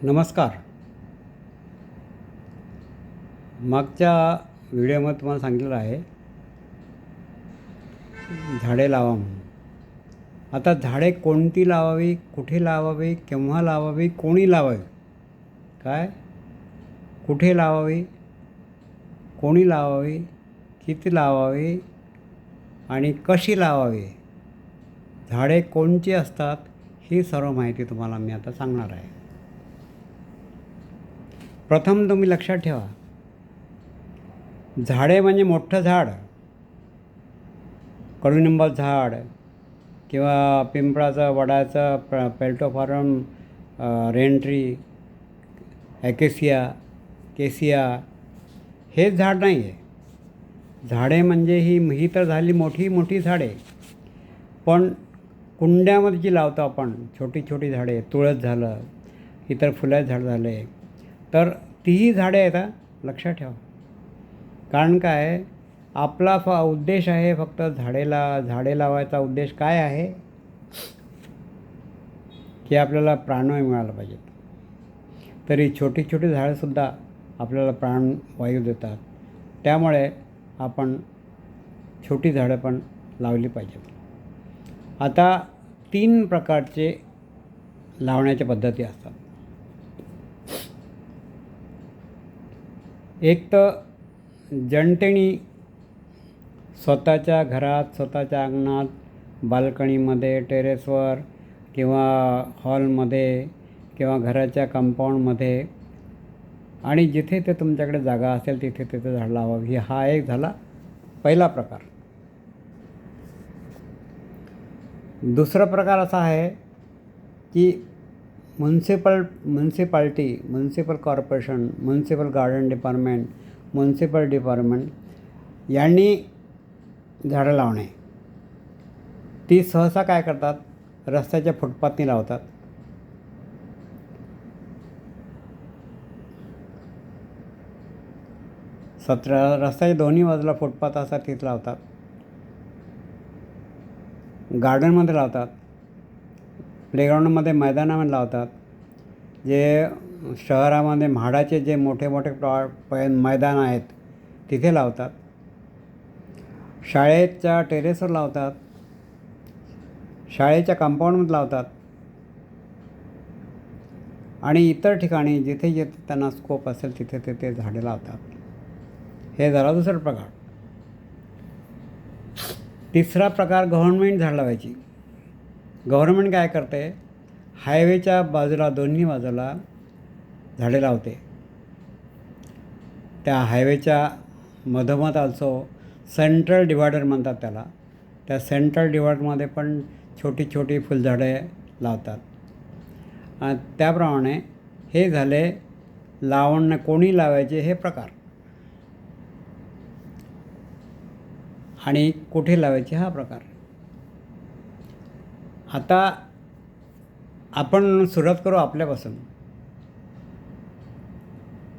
नमस्कार. मागच्या व्हिडिओमध्ये तुम्हाला सांगितलेलं आहे झाडे लावा म्हणून. आता झाडे कोणती लावावी, कुठे लावावी, केव्हा लावावी, कोणी लावावी, काय कुठे लावावी, कोणी लावावी, किती लावावी आणि कशी लावावी, झाडे कोणची असतात, ही सर्व माहिती तुम्हाला मी आता सांगणार आहे. प्रथम तुम्ही लक्षात ठेवा, झाडे म्हणजे मोठं झाड, कडुनिंबाचं झाड किंवा पिंपळाचं, वडाचं, पेल्टोफॉरम, रेनट्री, ॲकेसिया, केसिया, हेच झाड नाही आहे. झाडे म्हणजे ही तर झाली मोठी मोठी झाडे, पण कुंड्यामध्ये जी लावतो आपण छोटी छोटी झाडे, तुळस झालं, इतर फुलाचे झाड झाले, तर तीही झाडे आहेत. लक्षात ठेवा. कारण काय, आपला उद्देश आहे फक्त झाडे लावायचा उद्देश काय आहे की आपल्याला प्राणवायू मिळाला पाहिजे. तरी छोटी छोटी झाडेसुद्धा आपल्याला प्राणवायू देतात. त्यामुळे आपण छोटी झाडं पण लावली पाहिजेत. आता 3 प्रकारचे लावण्याच्या पद्धती असतात. एक तर जणतेणी स्वतःच्या घरात, स्वतःच्या अंगणात, बाल्कनीमध्ये, टेरेसवर किंवा हॉलमध्ये किंवा घराच्या कंपाऊंडमध्ये आणि जिथे ते तुमच्याकडे जागा असेल तिथे तिथे झाड लावावी. हा एक झाला पहिला प्रकार. दुसरा प्रकार असा आहे की municipality, municipal corporation, municipal garden department, municipal department यांनी झाडं लावणे. ती सहसा काय करतात, रस्त्याच्या फुटपाथनी लावतात. रस्त्याच्या दोन्ही बाजूला फुटपाथ असतात, तिथे लावतात. गार्डनमध्ये लावतात, प्लेग्राऊंडमध्ये, मैदानामध्ये लावतात. जे शहरामध्ये म्हाडाचे जे मोठे मोठे मैदान आहेत तिथे लावतात. शाळेच्या टेरेसवर लावतात, शाळेच्या कंपाऊंडमध्ये लावतात आणि इतर ठिकाणी जिथे जिथे त्यांना स्कोप असेल तिथे तिथे झाडे लावतात. हे झाला दुसरा प्रकार. तिसरा प्रकार गव्हर्नमेंट झाड लावायची. गव्हर्नमेंट काय करते, हायवेच्या बाजूला, दोन्ही बाजूला झाडे लावते. त्या हायवेच्या मधोमध also सेंट्रल डिवायडर म्हणतात त्याला. त्या सेंट्रल डिवायडरमध्ये पण छोटी छोटी फुलझाडे लावतात. आणि त्याप्रमाणे हे झाले लावणं कोणी लावायचे हे प्रकार आणि कुठे लावायचे हा प्रकार. आता आपण सुरुवात करू आपल्यापासून.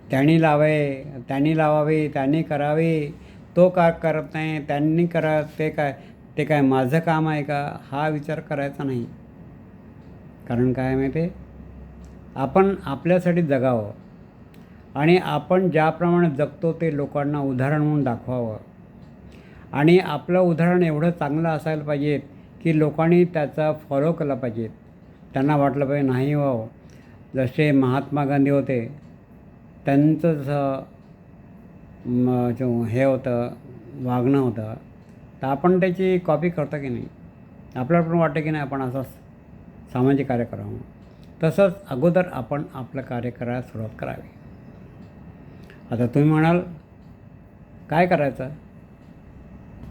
त्यांनी लावावे, त्यांनी करावे, तो का करत नाही, त्यांनी करा, ते काय माझं काम आहे का, हा विचार करायचा नाही. कारण काय माहिती आहे, आपण आपल्यासाठी जगावं आणि आपण ज्याप्रमाणे जगतो ते लोकांना उदाहरण म्हणून दाखवावं. आणि आपलं उदाहरण एवढं चांगलं असायला पाहिजे की लोकांनी त्याचा फॉलो केला पाहिजे. त्यांना वाटलं पाहिजे नाही हो, जसे महात्मा गांधी होते त्यांचं जसं हे होतं, वागणं होतं, तर आपण त्याची कॉपी करतो की नाही. आपल्याला पण वाटतं की नाही आपण असं सामाजिक कार्य करावं. तसंच अगोदर आपण आपलं कार्य करायला सुरुवात करावी. आता तुम्ही म्हणाल काय करायचं,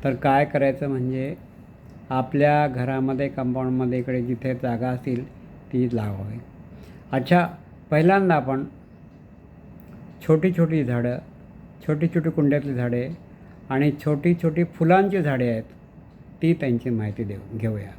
तर काय करायचं म्हणजे आपल्या घरामध्ये, कंपाऊंडमध्ये, इकडे जिथे जागा असतील ती लावावी. अच्छा, पहिल्यांदा आपण छोटी छोटी झाडं, छोटी छोटी कुंड्यातली झाडे आणि छोटी छोटी फुलांची झाडे आहेत ती त्यांची माहिती घेऊया.